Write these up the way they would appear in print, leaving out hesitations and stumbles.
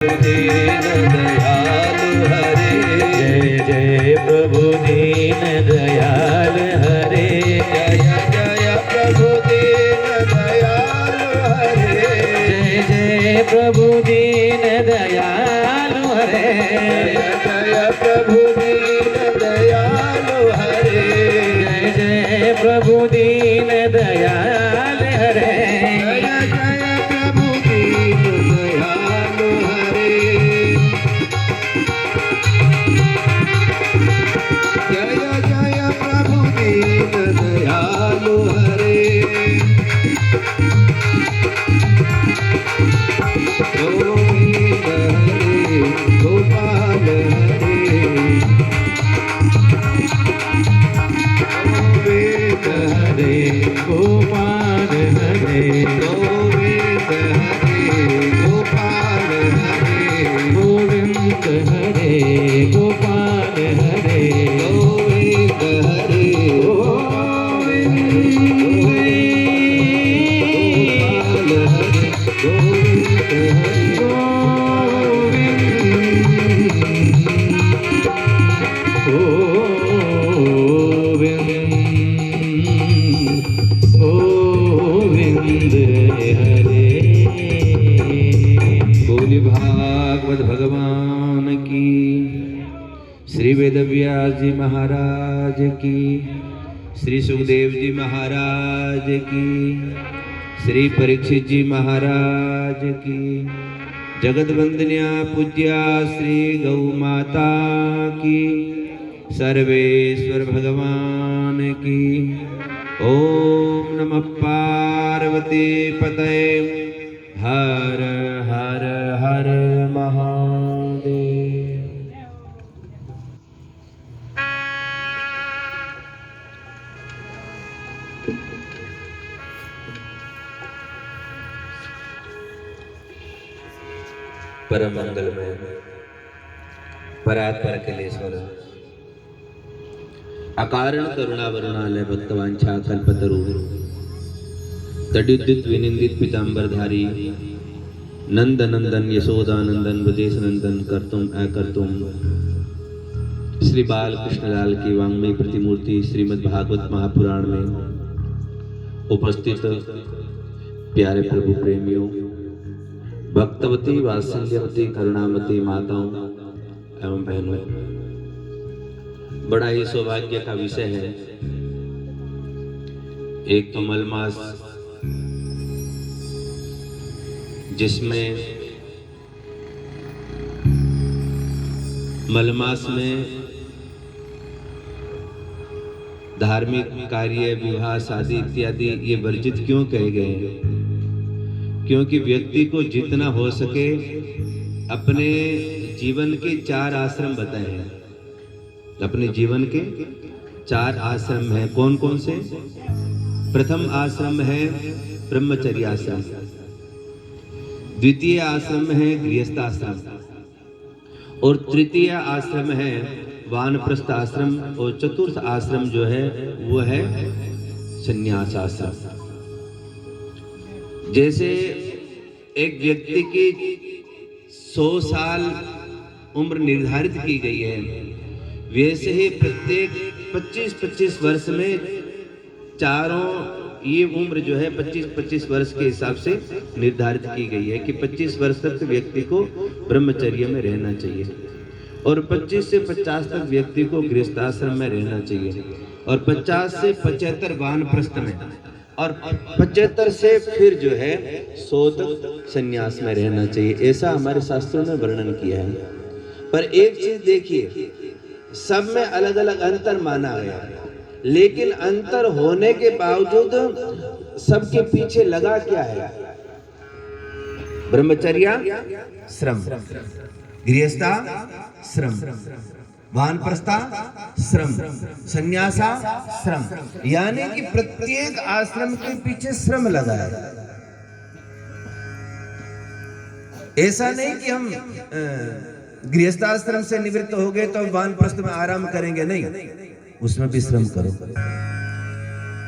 दीन दयाल हरे, जय जय प्रभु दीन दयाल हरे, जय जय प्रभु दीन दयाल हरे, जय जय प्रभु दीन दयाल हरे, जय जय प्रभु दीन दयाल हरे, जय जय प्रभु दीन दयाल हरे, जय जय प्रभु दीन दयाल हरे, जय जय प्रभु दीन दयाल हरे, गोविंद हरे गोपाल हरे, गोविंद हरे गोपाल हरे, गोविंद हरे गोपाल हरे, गोविंद हरे गोपाल हरे, गोविंद हरे बोली भागवत भगवान की, श्री वेदव्यास जी महाराज की, श्री सुखदेव जी महाराज की, श्री परीक्षित जी महाराज की, जगत वंदनिया पूज्या श्री गौ माता की, सर्वेश्वर भगवान की। ओम नमः पार्वती पतये, हर हर हर महादेव। परम मंगलमय परात्पर कलेश्वर, अकारण करुणा वरुणालय भक्तवांछा कल्पतरु, तद्युदित विनिंदित पीतांबरधारी, नंद नंदन यशोदानंदन ब्रजेश नंदन कर्तुम अकर्तुम, श्री बाल कृष्णलाल की वांग्मयी प्रतिमूर्ति श्रीमद् भागवत महापुराण में उपस्थित प्यारे प्रभु प्रेमियों, भक्तवती वात्सल्यवती करुणामती माताओं एवं बहनों, बड़ा ही सौभाग्य का विषय है। एक तो मलमास जिसमें मलमास में धार्मिक कार्य, विवाह, शादी इत्यादि ये वर्जित क्यों कहे गए हैं? क्योंकि व्यक्ति को जितना हो सके अपने जीवन के 4 आश्रम बताए हैं। अपने जीवन के 4 आश्रम हैं। कौन कौन से? प्रथम आश्रम है ब्रह्मचर्य आश्रम, द्वितीय आश्रम है गृहस्थ आश्रम, और तृतीय आश्रम है वानप्रस्थ आश्रम, और चतुर्थ आश्रम जो है वो है संन्यास आश्रम। जैसे एक व्यक्ति की 100 साल उम्र निर्धारित की गई है, वैसे ही प्रत्येक 25-25 वर्ष में चारों ये उम्र जो है 25-25 वर्ष के हिसाब से निर्धारित की गई है कि 25 वर्ष तक व्यक्ति को ब्रह्मचर्य में रहना चाहिए, और 25 से 50 तक व्यक्ति को गृहस्थाश्रम में रहना चाहिए, और 50 से 75 वानप्रस्थ में, और 75 से फिर जो है 100 तक संन्यास में रहना चाहिए। ऐसा हमारे शास्त्रों में वर्णन किया है। पर एक चीज देखिए, सब में अलग अलग अंतर माना गया है, लेकिन अंतर होने के बावजूद सबके पीछे लगा क्या है? ब्रह्मचर्य श्रम, गृहस्था श्रम, वानप्रस्था श्रम, संन्यासा श्रम, यानी कि प्रत्येक आश्रम के पीछे श्रम लगा है। ऐसा नहीं कि हम गृहस्थाश्रम से निवृत्त हो गए तो वानप्रस्थ में आराम करेंगे, नहीं, उसमें भी श्रम करो।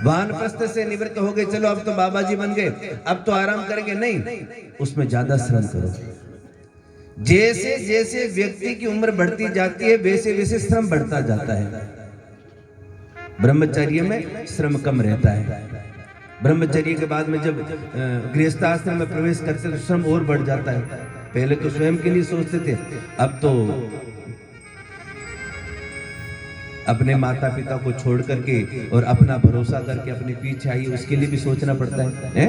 वानप्रस्थ से निवृत्त हो गए, चलो अब तो बाबा जी बन गए, अब तो आराम करेंगे, नहीं, उसमें ज्यादा श्रम करो। जैसे जैसे व्यक्ति की उम्र बढ़ती जाती है वैसे वैसे श्रम बढ़ता जाता है। ब्रह्मचर्य में श्रम कम रहता है। ब्रह्मचर्य के बाद में जब गृहस्थ आश्रम में प्रवेश करते तो श्रम और बढ़ जाता है। पहले तो स्वयं के लिए सोचते थे, अब तो अपने माता पिता को छोड़ करके और अपना भरोसा करके अपने पीछे आई उसके लिए भी सोचना पड़ता है?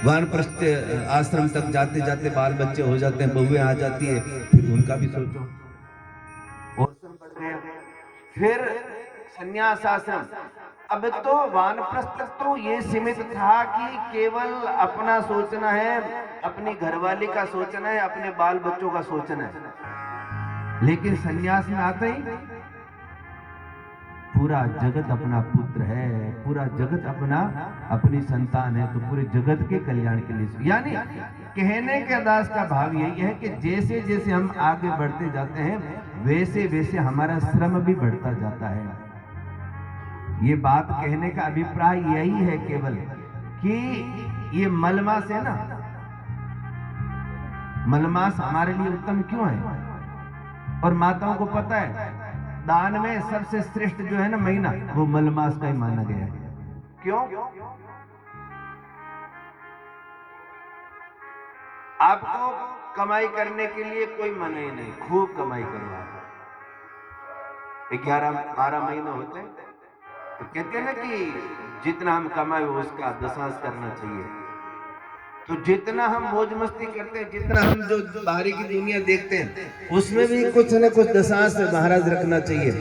वानप्रस्थ आश्रम तक जाते जाते बाल बच्चे हो जाते हैं, बहुएं आ जाती है, फिर उनका भी सोचो। और फिर संन्यास आश्रम। अब तो वानप्रस्थ तो ये सीमित था कि केवल अपना सोचना है, अपनी घरवाली का सोचना है, अपने बाल बच्चों का सोचना है। लेकिन संन्यास में आते ही पूरा जगत अपना पुत्र है, पूरा जगत अपनी संतान है, तो पूरे जगत के कल्याण के लिए। यानी कहने के दास का भाव यही है कि जैसे जैसे हम आगे बढ़ते जाते हैं वैसे वैसे हमारा श्रम भी बढ़ता जाता है। ये बात कहने का अभिप्राय यही है केवल कि ये मलमास है ना, मलमास हमारे लिए उत्तम क्यों है? और माताओं को पता है दान में सबसे श्रेष्ठ जो है ना महीना, वो मलमास का ही माना गया है। क्यों? आपको कमाई करने के लिए कोई मना ही नहीं, खूब कमाई करो। 11-12 महीने होते हैं तो कहते हैं ना कि जितना हम कमाए उसका दशांश करना चाहिए। तो जितना हम मौज मस्ती करते हैं, जितना हम जो बाहरी की दुनिया देखते हैं, उसमें भी कुछ न कुछ दशांश महाराज रखना चाहिए।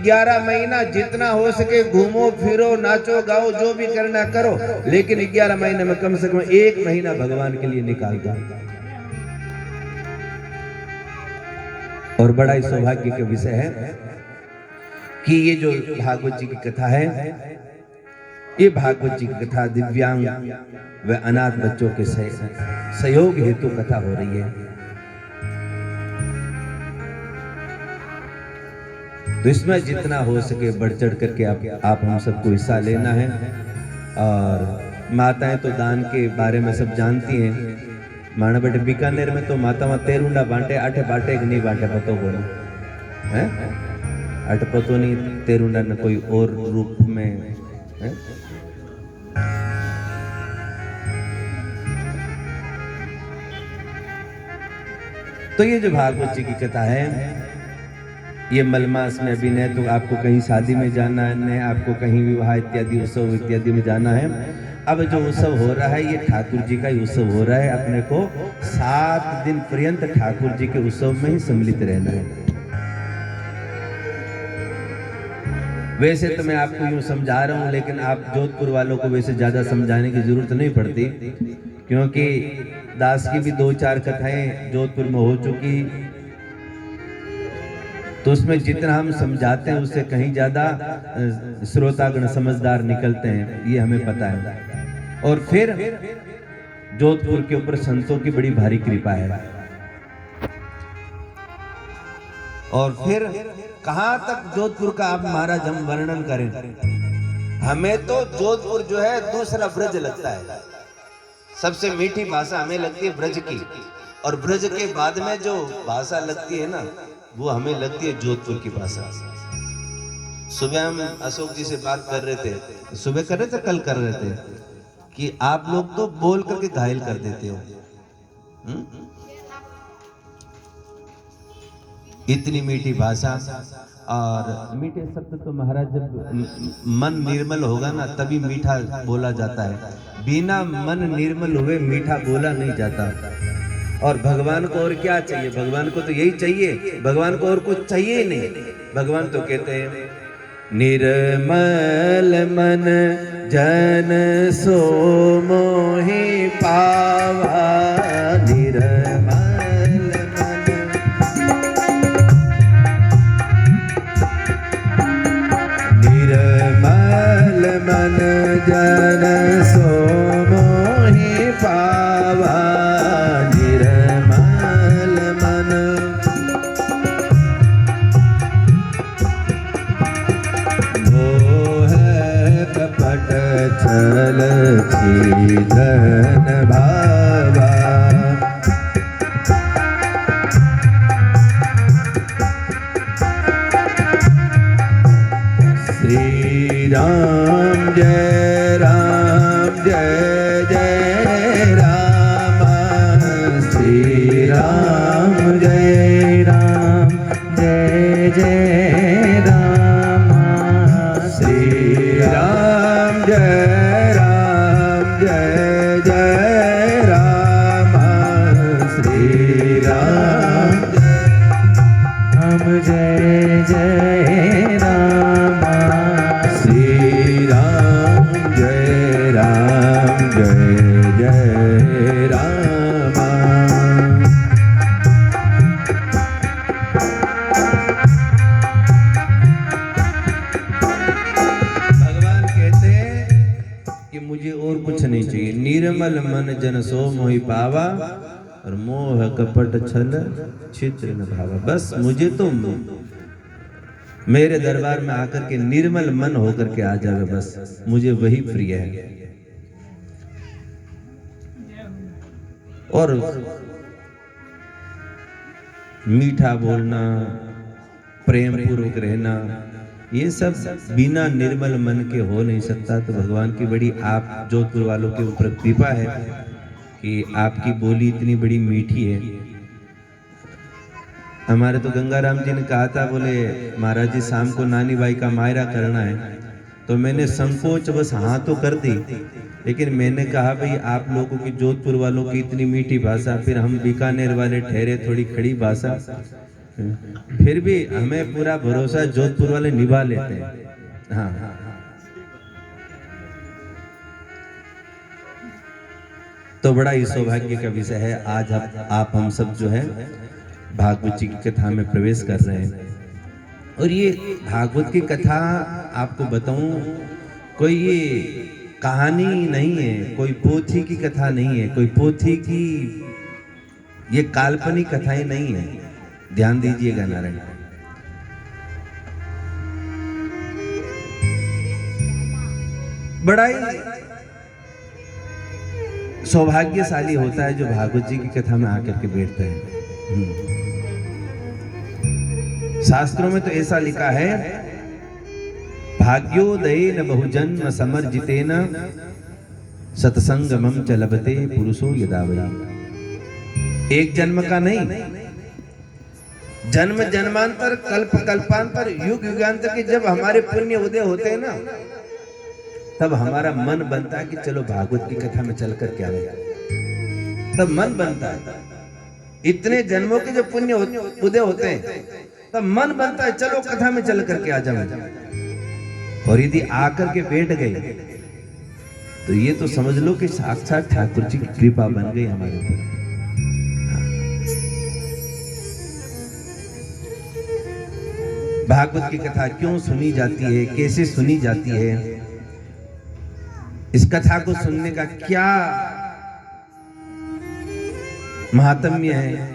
11 महीना जितना हो सके घूमो फिरो, नाचो गाओ, जो भी करना करो, लेकिन 11 महीने में कम से कम 1 महीना भगवान के लिए निकाल दो। और बड़ा ही सौभाग्य का विषय है कि ये जो भागवत जी की कथा है, ये भागवत जी की कथा दिव्यांग व अनाथ बच्चों के सहयोग हेतु कथा हो रही है। तो इसमें जितना हो सके बढ़ चढ़ करके आप हम सबको हिस्सा लेना है। और माताएं तो दान के बारे में सब जानती हैं। माना बेटे बीकानेर में तो माता तेरुंडा बांटे, 8 बांटे नहीं बांटे पतो को है, 8 पतो नहीं, तेरुंडा न कोई और रूप में है? तो ये जो भागवत जी की कथा है, ये मलमास में अभी न तो आपको कहीं शादी में जाना है, न आपको कहीं विवाह इत्यादि उत्सव इत्यादि में जाना है। अब जो उत्सव हो रहा है ये ठाकुर जी का ही उत्सव हो रहा है। अपने को 7 दिन पर्यंत ठाकुर जी के उत्सव में ही सम्मिलित रहना है। वैसे तो मैं आपको यूं समझा रहा हूं, लेकिन आप जोधपुर वालों को वैसे ज्यादा समझाने की जरूरत नहीं पड़ती, क्योंकि दास की भी 2-4 कथाएं जोधपुर में हो चुकी। तो उसमें जितना हम समझाते हैं उससे कहीं ज्यादा श्रोतागण समझदार निकलते हैं, ये हमें पता है। और फिर जोधपुर के ऊपर संतों की बड़ी भारी कृपा है। और फिर कहां तक जोधपुर का आप महाराज हम वर्णन करें? हमें तो जोधपुर जो है दूसरा ब्रज लगता है। सबसे मीठी भाषा हमें लगती है ब्रज की, और ब्रज के बाद में जो भाषा लगती है ना, वो हमें लगती है जोधपुर की भाषा। सुबह हम अशोक जी से बात कर रहे थे, सुबह कर रहे थे, कल कर रहे थे, कि आप लोग तो बोल करके घायल कर देते हो। इतनी मीठी भाषा और मीठे शब्द तो महाराज जब मन निर्मल होगा ना तभी मीठा बोला जाता है। बिना मन निर्मल हुए मीठा बोला नहीं जाता। और भगवान को और क्या चाहिए? भगवान को तो यही चाहिए, भगवान को और कुछ चाहिए ही नहीं। भगवान तो कहते हैं निर्मल मन जन सो मोहि पावा, निर्मल मन जन सो मोहि पावा, निर्मल मन। मोह कपट छल छीधन भावा, मोहि पावा और मोह कपट छल चित्र न भावा। बस मुझे तो मेरे दरबार में आकर के निर्मल मन होकर के आ जावे, बस मुझे वही प्रिय है। और मीठा बोलना, प्रेम पूर्वक रहना, ये सब बिना निर्मल मन के हो नहीं सकता। तो भगवान की बड़ी आप जोधपुर वालों के ऊपर कृपा है कि आपकी बोली इतनी बड़ी मीठी है। हमारे तो गंगाराम जी ने कहा था, बोले महाराज जी शाम को नानी बाई का मायरा करना है, तो मैंने संकोच बस हाँ तो कर दी, लेकिन मैंने कहा भाई आप लोगों की जोधपुर वालों की इतनी मीठी भाषा, फिर हम बीकानेर वाले ठहरे थोड़ी खड़ी भाषा, फिर भी हमें पूरा भरोसा जोधपुर वाले निभा लेते हैं। हाँ, तो बड़ा ही सौभाग्य का विषय है। आज आप हम सब जो है भागवत जी की कथा में प्रवेश कर रहे हैं। और ये भागवत की कथा आपको बताऊं, कोई ये कहानी नहीं है, कोई पोथी की कथा नहीं है, कोई पोथी की ये काल्पनिक कथाएं नहीं है। ध्यान दीजिएगा नारायण। बड़ा ही सौभाग्यशाली होता है जो भागवत जी की कथा में आकर के बैठते हैं। शास्त्रों में तो ऐसा लिखा है, भाग्योदयेन बहुजन्म समर्जितेन सत्संगमं च लभते पुरुषो यदा वै। एक जन्म का नहीं, जन्म जन्मांतर कल्प कल्पांतर युग युगांतर के जब हमारे पुण्य उदय होते हैं ना, तब हमारा मन बनता है कि चलो भागवत की कथा में चल कर क्या रहे, तब मन बनता है। इतने जन्मों के जो पुण्य उदय होते हैं तब मन बनता है चलो कथा में चल करके आ जाओ। और यदि आकर के बैठ गए तो ये तो समझ लो कि साक्षात ठाकुर जी की कृपा बन गई हमारे ऊपर। भागवत की कथा क्यों सुनी जाती है, कैसे सुनी जाती है, इस कथा को सुनने का क्या महात्म्य है,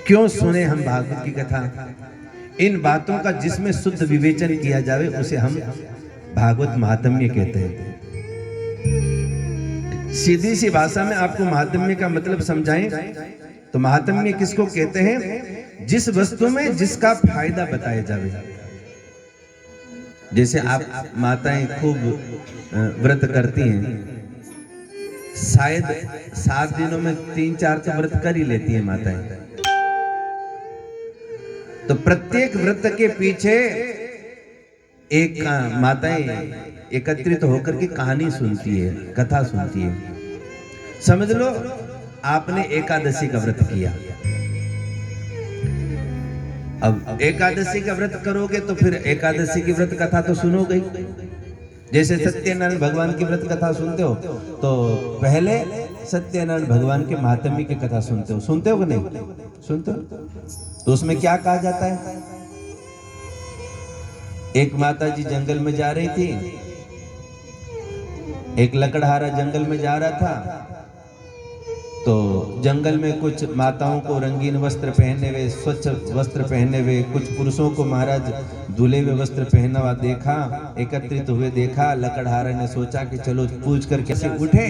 क्यों सुने हम भागवत की कथा, इन बातों का जिसमें शुद्ध विवेचन किया जावे उसे हम भागवत महात्म्य कहते हैं। सीधी सी भाषा में आपको महात्म्य का मतलब समझाएं तो महात्म्य किसको कहते हैं, जिस वस्तु में जिसका फायदा बताया जावे। जैसे आप माताएं खूब व्रत करती हैं, शायद 7 दिनों में 3-4 तो व्रत कर ही लेती हैं माताएं। तो प्रत्येक व्रत के पीछे एक माताएं एकत्रित होकर के कहानी सुनती है, कथा सुनती है। समझ लो आपने एकादशी का व्रत किया, अब एकादशी का व्रत करोगे तो फिर एकादशी की व्रत कथा तो सुनोगे। जैसे सत्यनारायण भगवान की व्रत कथा सुनते हो तो पहले सत्यनारायण भगवान के महात्म्य की कथा सुनते हो कि नहीं सुनते हो? तो उसमें क्या कहा जाता है, एक माता जी जंगल में जा रही थी, एक लकड़हारा जंगल में जा रहा था, तो जंगल में कुछ माताओं को रंगीन वस्त्र पहने हुए, स्वच्छ वस्त्र पहने हुए, कुछ पुरुषों को महाराज धुले हुए वस्त्र पहना हुआ देखा, एकत्रित हुए देखा। लकड़हारे ने सोचा कि चलो पूछ कर कैसे उठे,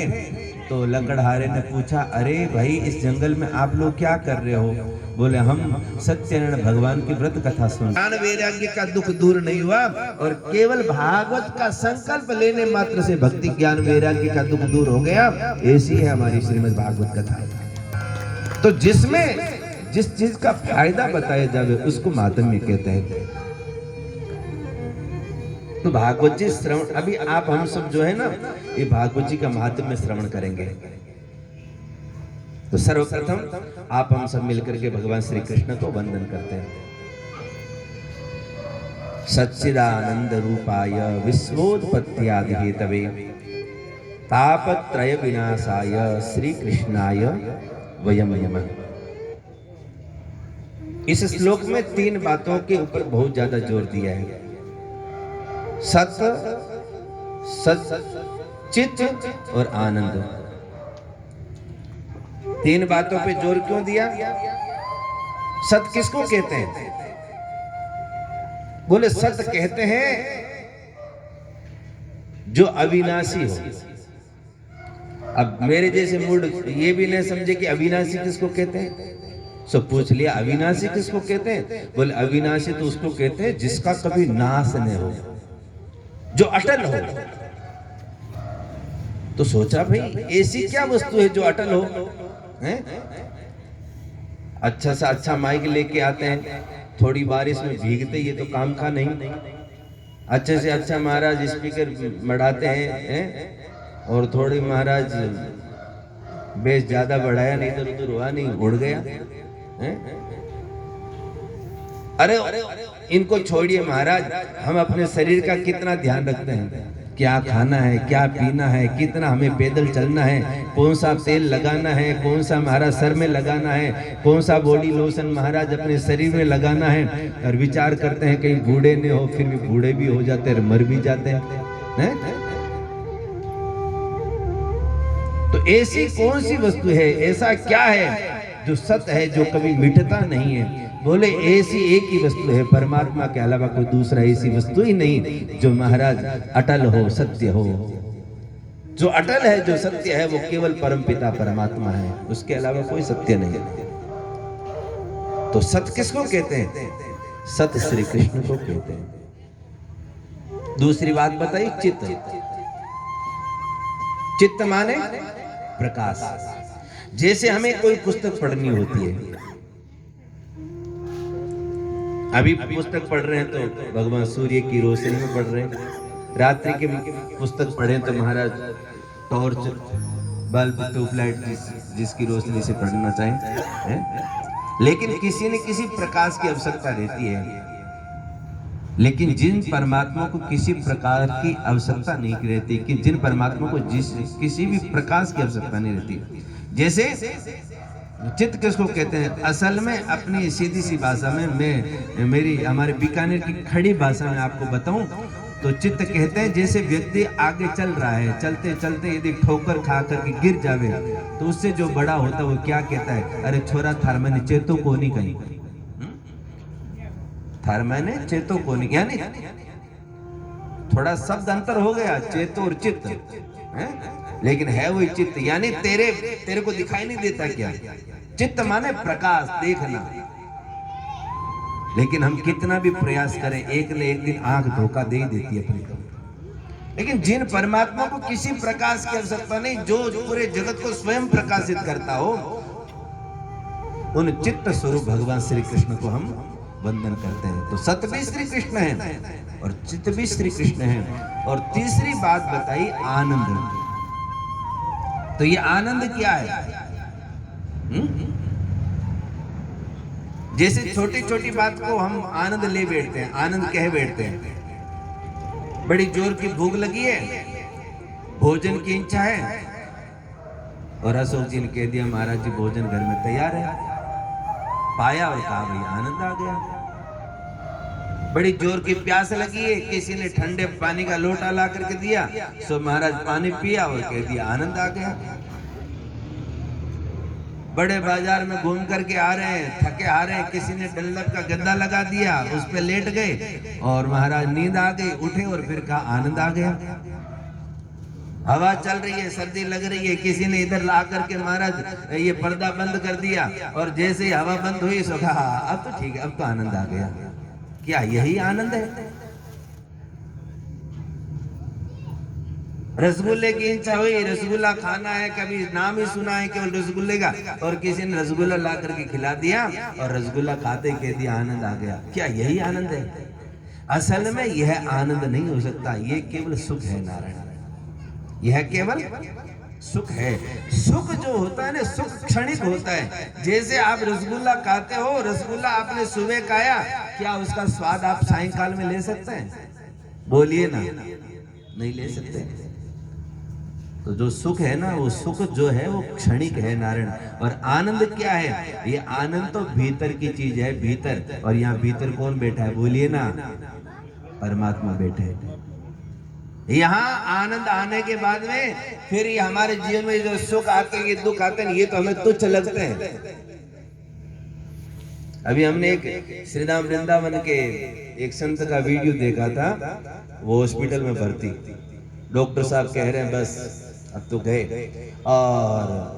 तो लकड़हारे ने पूछा, अरे भाई इस जंगल में आप लोग क्या कर रहे हो? बोले हम सत्यनारायण भगवान की व्रत कथा सुन। ज्ञान वैराग्य का दुख दूर नहीं हुआ और केवल भागवत का संकल्प लेने मात्र से भक्ति ज्ञान वैराग्य का दुख दूर हो गया। ऐसी है हमारी श्रीमद् भागवत कथा। तो जिसमें जिस चीज का फायदा बताया जावे उसको महात्म्य कहते हैं। तो भागवत जी श्रवण, अभी आप हम सब जो है ना ये भागवत जी का महात्म्य श्रवण करेंगे। तो सर्वप्रथम आप हम सब मिलकर के भगवान श्री कृष्ण को वंदन करते हैं। सच्चिदानंद रूपाय विश्वोत्पत्त्यादि हेतवे तापत्रय विनाशाय श्री कृष्णाय वयम नमः। इस श्लोक में 3 बातों के ऊपर बहुत ज्यादा जोर दिया है। सत, सत चित्त और आनंद। तीन बातों पे जोर क्यों दिया? सत किसको कहते हैं? बोले सत कहते हैं जो अविनाशी हो। अब मेरे जैसे मूड ये भी नहीं समझे कि अविनाशी किसको कहते हैं। सब पूछ लिया अविनाशी किसको कहते हैं? बोले अविनाशी तो उसको कहते हैं जिसका कभी नाश न हो, जो अटल हो। तो सोचा भाई ऐसी क्या वस्तु है जो अटल हो? हैं? अच्छा सा अच्छा माइक लेके आते हैं, थोड़ी बारिश में भीगते, ये तो काम का नहीं। अच्छे से अच्छा महाराज स्पीकर बढ़ाते हैं, और थोड़ी महाराज बेस ज्यादा बढ़ाया, नहीं तो उधर हुआ नहीं, उड़ गया हैं? अरे इनको छोड़िए महाराज, हम अपने शरीर का कितना ध्यान रखते हैं। क्या खाना है, क्या पीना है, कितना हमें पैदल चलना है, कौन सा तेल लगाना है, कौन सा महाराज सर में लगाना है, कौन सा बॉडी लोशन महाराज अपने शरीर में लगाना है। और विचार करते हैं कहीं बूढ़े नहीं हो, फिर भी बूढ़े भी हो जाते हैं, मर भी जाते हैं। तो ऐसी कौन सी वस्तु है, ऐसा क्या है जो सत्य है, जो कभी मिटता नहीं है? बोले ऐसी एक ही वस्तु है, परमात्मा के अलावा कोई दूसरा ऐसी वस्तु ही नहीं जो महाराज अटल हो, सत्य हो। जो अटल है, जो सत्य है, वो केवल परमपिता परमात्मा है, उसके अलावा कोई सत्य नहीं है। तो सत्य किसको कहते हैं? सत्य श्री कृष्ण को कहते हैं। दूसरी बात बताई, चित्त। चित्त माने प्रकाश। जैसे हमें कोई पुस्तक पढ़नी होती है, अभी पुस्तक पढ़ रहे हैं तो भगवान सूर्य की रोशनी में पढ़ रहे हैं। रात्रि के पुस्तक पढ़ें तो महाराज टॉर्च, बल्ब, ट्यूबलाइट जिसकी रोशनी से पढ़ना चाहें। लेकिन किसी न किसी प्रकाश की आवश्यकता रहती है। लेकिन जिन परमात्मा को किसी प्रकार की आवश्यकता नहीं रहती, कि जिन परमात्मा को किसी भी प्रकाश की आवश्यकता नहीं रहती, जैसे चित्त किसको कहते हैं? असल में अपनी सीधी सी भाषा में, मैं हमारे बीकानेर की खड़ी भाषा में आपको बताऊं तो चित्त कहते हैं जैसे व्यक्ति आगे चल रहा है, चलते चलते यदि ठोकर खा करके गिर जावे तो उससे जो बड़ा होता है वो क्या कहता है? अरे छोरा थार मैंने चेतो को नहीं कहीं, थार मैंने चेतो को नहीं, यानी थोड़ा शब्द अंतर हो गया, चेतो और चित्त है, लेकिन है वही चित्त। यानी तेरे को दिखाई नहीं देता क्या? चित्त माने प्रकाश, देखना। लेकिन हम कितना भी प्रयास करें, एक न एक दिन आंख धोखा दे ही देती है अपनी को। लेकिन जिन परमात्मा को किसी प्रकाश की आवश्यकता नहीं, जो पूरे जगत को स्वयं प्रकाशित करता हो, उन चित्त स्वरूप भगवान श्री कृष्ण को हम वंदन करते हैं। तो सत्य भी श्री कृष्ण है और चित्त भी श्री कृष्ण है। और तीसरी बात बताई आनंद। तो ये आनंद क्या है? जैसे छोटी छोटी बात को हम आनंद ले बैठते हैं, आनंद कह बैठते हैं। बड़ी जोर की भूख लगी है, भोजन की इच्छा है, और अशोक जी ने कह दिया महाराज जी भोजन घर में तैयार है, पाया और कहा भाई आनंद आ गया। बड़ी जोर की प्यास लगी है, किसी ने ठंडे पानी का लोटा ला करके दिया, सो महाराज पानी पिया और कह दिया आनंद आ गया। बड़े बाजार में घूम करके आ रहे हैं, थके आ रहे हैं, किसी ने डल्लब का गद्दा लगा दिया, उस पे लेट गए और महाराज नींद आ गई, उठे और फिर कहा आनंद आ गया। हवा चल रही है, सर्दी लग रही है, किसी ने इधर ला करके महाराज ये पर्दा बंद कर दिया, और जैसे ही हवा बंद हुई सो कहा अब तो ठीक है, अब तो आनंद आ गया। क्या यही आनंद है? रसगुल्ले की इच्छा हुई, रसगुल्ला खाना है, कभी नाम ही सुना है केवल रसगुल्ले का, और किसी ने रसगुल्ला ला करके खिला दिया और रसगुल्ला खाते कह दिया आनंद आ गया। क्या यही आनंद है? असल में यह आनंद नहीं हो सकता, ये केवल सुख है नारायण, यह केवल सुख है। सुख जो होता है ना, सुख क्षणिक होता है। जैसे आप रसगुल्ला खाते हो, रसगुल्ला आपने सुबह खाया, क्या उसका स्वाद आप सायंकाल में ले सकते हैं? बोलिए ना, नहीं ले सकते। तो जो सुख है ना, वो सुख जो है वो क्षणिक है नारायण। और आनंद क्या है? ये आनंद तो भीतर की चीज है, भीतर। और यहाँ भीतर कौन बैठा है? बोलिए ना, परमात्मा बैठे हैं। यहाँ आनंद आने के बाद में फिर ये हमारे जीवन में जो सुख आते हैं, ये दुख आते हैं, ये तो हमें तुच्छ लगते हैं। अभी हमने एक श्री राम वृंदावन के एक संत का वीडियो देखा था, वो हॉस्पिटल में भर्ती, डॉक्टर साहब कह रहे हैं बस अब तो गए, और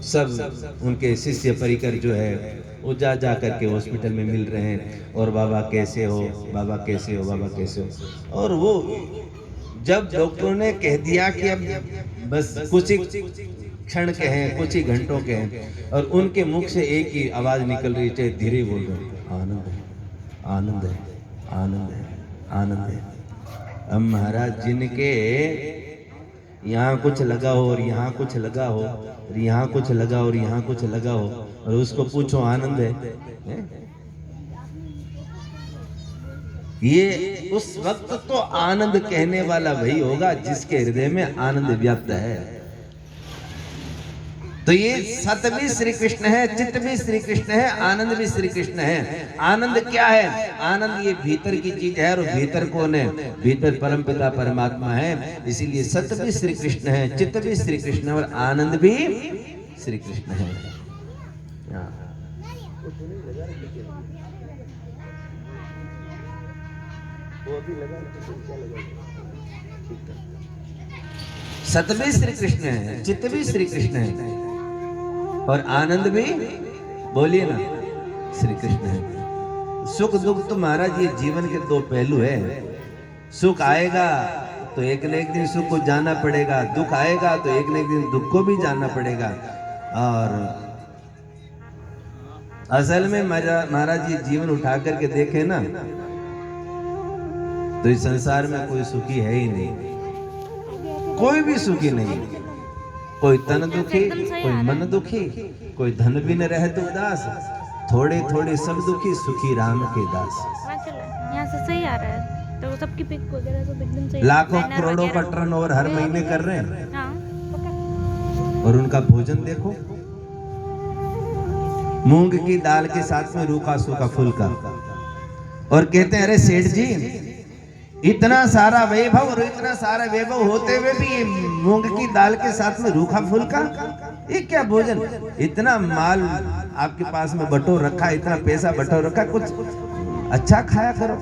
सब उनके शिष्य परिकर जो है वो जा जा करके हॉस्पिटल में मिल रहे हैं, और बाबा कैसे हो, बाबा कैसे हो, बाबा कैसे हो। और वो जब डॉक्टरों ने कह दिया कि अब बस कुछ ही क्षण के हैं, कुछ ही घंटों के हैं, और उनके मुख से एक ही आवाज निकल रही, चाहे धीरे बोल रहे, आनंद है, आनंद है, आनंद है, आनंद है। अब महाराज जिनके यहाँ कुछ लगा हो और यहाँ कुछ लगा हो और यहाँ कुछ लगा और यहाँ कुछ लगा हो, और उसको पूछो आनंद है? ये उस वक्त तो आनंद कहने वाला वही होगा जिसके हृदय में आनंद व्याप्त है। तो ये सत भी श्री कृष्ण है, चित्त भी श्री कृष्ण है, आनंद भी श्री कृष्ण है। आनंद क्या है? आनंद ये भीतर की चीज है, और भीतर कौन है? भीतर परमपिता परमात्मा है। इसीलिए सत भी श्री कृष्ण है, चित्त भी श्री कृष्ण है, और आनंद भी श्री कृष्ण है। सत भी श्री कृष्ण है, चित्त भी श्री कृष्ण है, और आनंद भी, बोलिए ना, श्री कृष्ण है। सुख दुख तो महाराज ये जीवन के दो पहलू है। सुख आएगा तो एक न एक दिन सुख को जाना पड़ेगा, दुख आएगा तो एक न एक दिन दुख को भी जाना पड़ेगा। और असल में महाराज ये जीवन उठा करके देखे ना, तो इस संसार में कोई सुखी है ही नहीं, कोई भी सुखी नहीं। कोई तन दुखी, कोई मन दुखी, कोई धन भी न रहे तो उदास, थोड़े थोड़े सब दुखी, सुखी राम के दास। यहाँ से सही आ रहा है, तो सबकी पिक वगैरह सब एकदम सही, लाखों करोड़ों का टर्नओवर हर महीने कर रहे हैं। हाँ। और उनका भोजन देखो, मूंग की दाल के साथ में रूखा सूखा फुल्का, और कहते हैं अरे सेठ जी इतना सारा वैभव, और इतना सारा वैभव होते हुए भी ये मूंग की दाल के साथ में रूखा फुल्का, ये क्या भोजन? इतना माल आपके पास में बटोर रखा, इतना पैसा बटोर रखा, कुछ अच्छा खाया करो।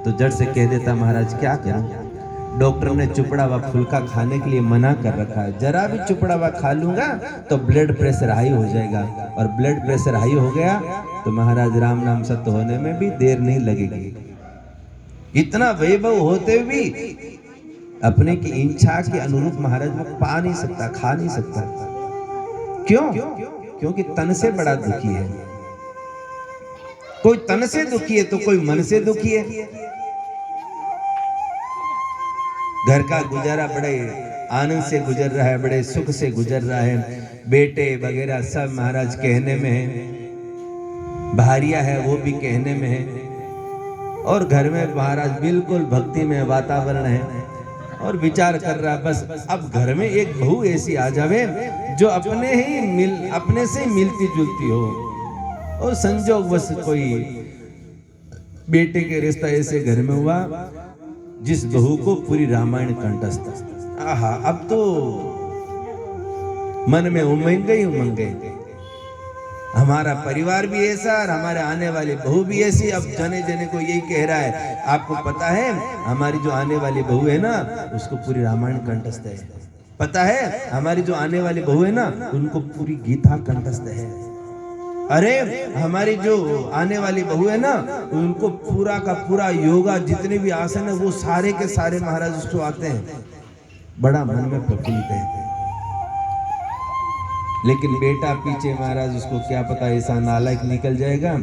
तो जड़ से कह देता महाराज क्या करूं, डॉक्टर ने चुपड़ा हुआ फुल्का खाने के लिए मना कर रखा है, जरा भी चुपड़ा हुआ खा लूंगा तो ब्लड प्रेशर हाई हो जाएगा, और ब्लड प्रेशर हाई हो गया तो महाराज राम नाम सत्य होने में भी देर नहीं लगेगी। इतना वैभव होते भी अपने की इच्छा के अनुरूप महाराज वो पा नहीं सकता, खा नहीं सकता। क्यों? क्योंकि तन से बड़ा दुखी है। कोई तन से दुखी है तो कोई मन से दुखी है। घर का गुजारा बड़े आनंद से गुजर रहा है, बड़े सुख से गुजर रहा है, बेटे वगैरह सब महाराज कहने में है, भारिया है वो भी कहने में है, और घर में महाराज बिल्कुल भक्ति में वातावरण है, और विचार कर रहा बस अब घर में एक बहू ऐसी आ जावे जो अपने से मिलती जुलती हो। और संजोग बस कोई बेटे के रिश्ता ऐसे घर में हुआ जिस बहू को पूरी रामायण कंठस्थ। आहा, अब तो मन में उमंग गई। हमारा परिवार भी ऐसा, और हमारे आने वाली बहू भी ऐसी। अब जने जने को यही कह रहा है, आपको पता है हमारी जो आने वाली बहू है ना उसको पूरी रामायण कंठस्थ है, पता है हमारी जो आने वाली बहू है ना उनको पूरी गीता कंठस्थ है, अरे हमारी जो आने वाली बहू है ना उनको पूरा का पूरा योगा जितने भी आसन है वो सारे के सारे महाराज उसको आते हैं। बड़ा मन में प्रफुल्लित है। लेकिन बेटा पीछे महाराज उसको क्या पता ऐसा नालायक निकल जाएगा।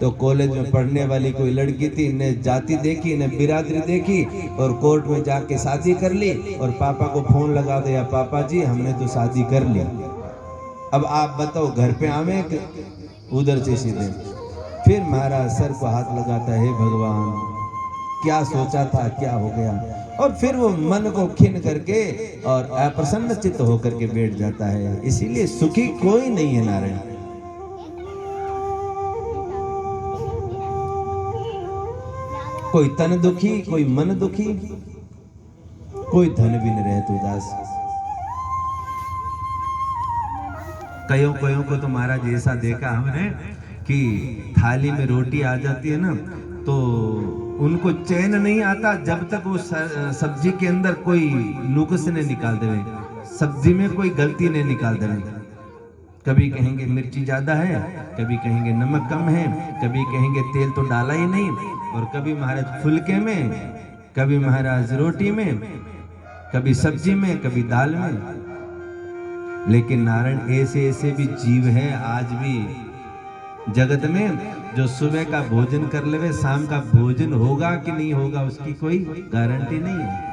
तो कॉलेज में पढ़ने वाली कोई लड़की थी, न जाति देखी न बिरादरी देखी, और कोर्ट में जाके शादी कर ली, और पापा को फोन लगा दिया, पापा जी हमने तो शादी कर ली, अब आप बताओ घर पे आवे उधर से सीधे। फिर महाराज सर को हाथ लगाता है, भगवान क्या सोचा था, क्या हो गया। और फिर वो मन को खिन करके और अप्रसन्न चित्त होकर के बैठ जाता है। इसीलिए सुखी कोई नहीं है नारायण। कोई तन दुखी, कोई मन दुखी, कोई धन भी न रहत उदास। कईयों कईयों को तो महाराज ऐसा देखा हमने कि थाली में रोटी आ जाती है ना, तो उनको चैन नहीं आता जब तक वो सब्जी के अंदर कोई नुक्स नहीं निकाल देवे, सब्जी में कोई गलती नहीं निकाल देवे। कभी कहेंगे मिर्ची ज्यादा है, कभी कहेंगे नमक कम है, कभी कहेंगे तेल तो डाला ही नहीं, और कभी महाराज फुलके में, कभी महाराज रोटी में, कभी सब्जी में, कभी दाल में। लेकिन नारायण ऐसे ऐसे भी जीव है आज भी जगत में, जो सुबह का भोजन कर लेवे, शाम का भोजन होगा कि नहीं होगा उसकी कोई गारंटी नहीं है।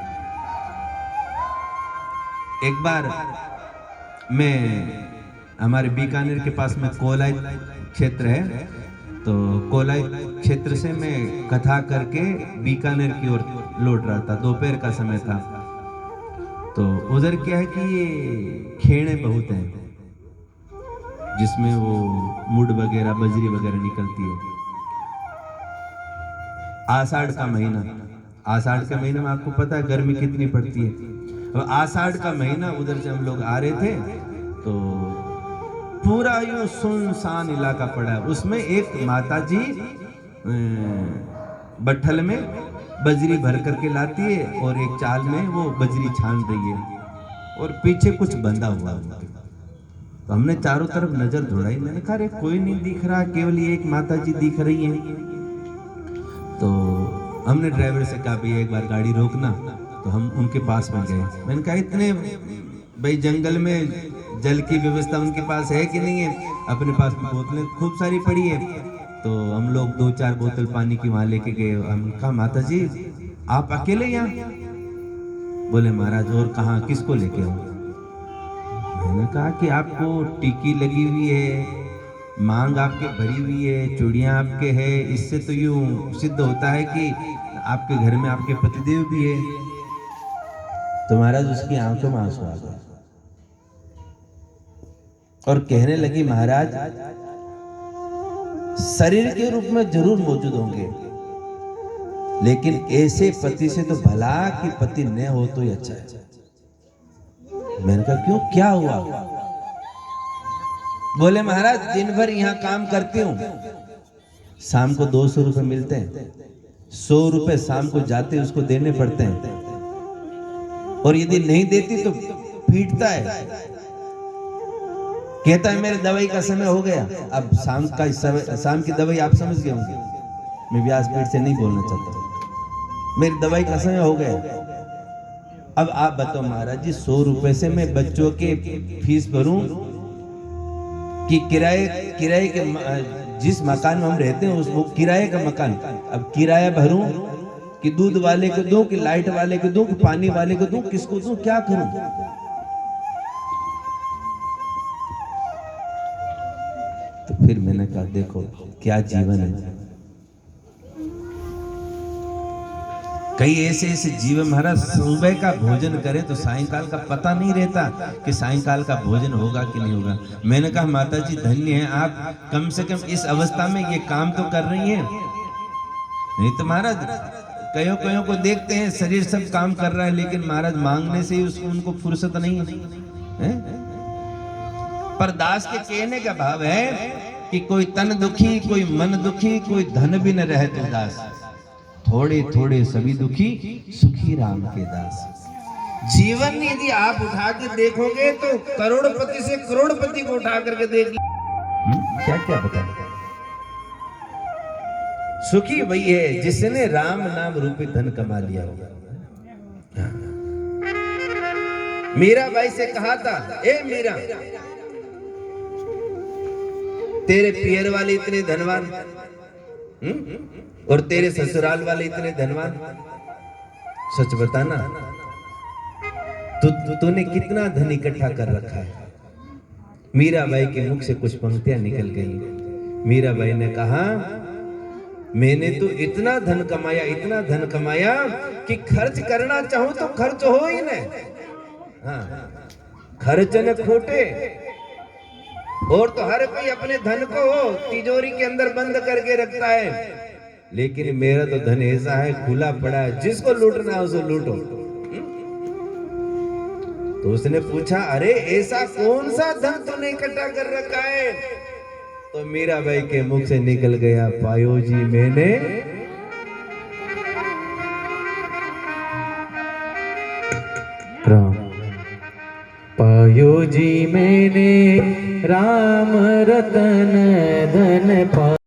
एक बार मैं, हमारे बीकानेर के पास में कोलाई क्षेत्र है, तो कोलाई क्षेत्र से मैं कथा करके बीकानेर की ओर लौट रहा था, दोपहर का समय था। तो उधर क्या है कि ये खेड़े बहुत हैं जिसमें वो मुड वगैरह बजरी वगैरह निकलती है। आषाढ़ का महीना, आषाढ़ के महीने में आपको पता है गर्मी कितनी पड़ती है। और आषाढ़ का महीना उधर से हम लोग आ रहे थे तो पूरा यूं सुनसान इलाका पड़ा है। उसमें एक माताजी बट्ठल में बजरी भर करके लाती है और एक चाल में वो बजरी छान रही है और पीछे कुछ बंधा हुआ है। तो हमने चारों तरफ नजर दौड़ाई, मैंने कहा अरे कोई नहीं दिख रहा, केवल ये एक माताजी दिख रही है। तो हमने ड्राइवर से कहा भैया एक बार गाड़ी रोकना, तो हम उनके पास में गए। मैंने कहा इतने भाई जंगल में जल की व्यवस्था उनके पास है कि नहीं है? अपने पास बोतलें खूब सारी पड़ी है। तो हम लोग 2-4 बोतल पानी की वहां लेके गए। हम कहा माता जी आप अकेले यहाँ? बोले महाराज और कहाँ, किसको लेके आऊं? मैंने कहा कि आपको टीकी लगी हुई है, मांग आपके भरी हुई है, चूड़ियां आपके है, इससे तो यूं सिद्ध होता है कि आपके घर में आपके पतिदेव भी है। तो महाराज उसकी आंखों में आंसू आ गए और कहने लगी महाराज शरीर के रूप में जरूर मौजूद होंगे, लेकिन ऐसे पति से तो भला कि पति न हो तो ही अच्छा है। मैंने कहा क्यों, क्या हुआ? बोले महाराज दिन भर यहाँ काम करती हूँ, शाम को 200 रुपए मिलते हैं, 100 रुपए शाम को जाते उसको देने पड़ते हैं, और यदि नहीं देती तो पीटता है, कहता है मेरे दवाई का समय हो गया। अब शाम का समय, शाम की दवाई आप समझ गए होंगे, मैं व्यासपीठ से नहीं बोलना चाहता, मेरी दवाई का समय हो गया। अब आप बताओ महाराज जी 100 रुपए से मैं बच्चों के फीस भरूं कि किराए के जिस मकान में हम रहते हैं वो किराए का मकान, अब किराया भरूं कि दूध वाले को दूं कि लाइट वाले को दूं कि पानी वाले को दूं, किसको दूं, क्या करूं? तो फिर मैंने कहा देखो क्या जीवन है। कई ऐसे ऐसे जीवन महाराज सुबह का भोजन करें तो सायंकाल का पता नहीं रहता कि सायंकाल का भोजन होगा कि नहीं होगा। मैंने कहा माता जी धन्य है आप, कम से कम इस अवस्था में ये काम तो कर रही हैं, नहीं तो महाराज कईयों को देखते हैं शरीर सब काम कर रहा है लेकिन महाराज मांगने से ही उसको उनको फुर्सत नहीं है। पर दास के कहने का भाव है कि कोई तन दुखी, कोई मन दुखी, कोई धन भी न रहे तो दास, थोड़े थोड़े सभी दुखी, सुखी राम के दास। जीवन यदि आप उठा के देखोगे तो करोड़पति से करोड़पति को उठा करके देख क्या क्या बताएगा। सुखी वही है जिसने राम नाम रूपी धन कमा लिया होगा। मीरा बाई से कहा था, ए मीरा तेरे पियर वाले इतने धनवान और तेरे ससुराल वाले इतने धनवान, सच बताना तूने कितना धन इकट्ठा कर रखा है? मीराबाई के मुख से कुछ पंक्तियां निकल गई। मीराबाई ने कहा मैंने तो इतना धन कमाया, इतना धन कमाया कि खर्च करना चाहूं तो खर्च हो ही नहीं। हाँ, खर्च न खोटे, और तो हर कोई अपने धन को तिजोरी के अंदर बंद करके रखता है, लेकिन मेरा तो धन ऐसा है खुला पड़ा है, जिसको लूटना है उसे लूटो। तो उसने पूछा, अरे ऐसा कौन सा धन तूने इकट्ठा कर रखा है? तो मीराबाई के मुख से निकल गया, पायो जी मैंने राम पायो जी मैंने राम रतन धन पा